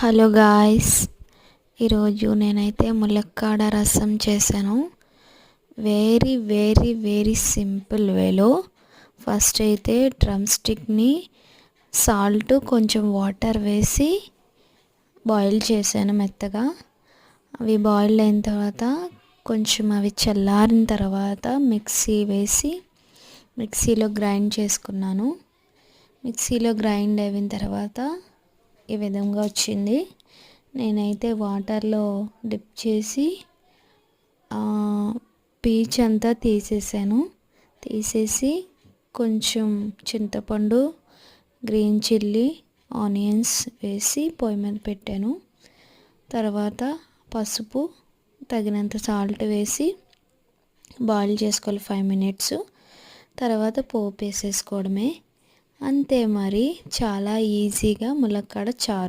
Hello guys, ఈరోజు నేనైతే ములక్కాడ రసం చేశాను. వెరీ వెరీ వెరీ సింపుల్ వేలో. ఫస్ట్ అయితే డ్రమ్ స్టిక్ని సాల్ట్ కొంచెం వాటర్ వేసి బాయిల్ చేశాను మెత్తగా. అవి బాయిల్ అయిన తర్వాత కొంచెం అవి చల్లారిన తర్వాత మిక్సీ వేసి మిక్సీలో గ్రైండ్ చేసుకున్నాను. మిక్సీలో గ్రైండ్ అయిన తర్వాత ఈ విధంగా వచ్చింది. నేనైతే వాటర్లో డిప్ చేసి పీచ్ అంతా తీసేసి కొంచెం చింతపండు, గ్రీన్ చిల్లీ, ఆనియన్స్ వేసి పొయ్యి మీద పెట్టాను. తర్వాత పసుపు, తగినంత సాల్ట్ వేసి బాయిల్ చేసుకోవాలి 5 minutes. తర్వాత పోపు వేసేసుకోవడమే. అంతే, మరి చాలా ఈజీగా ములక్కాడ చారు.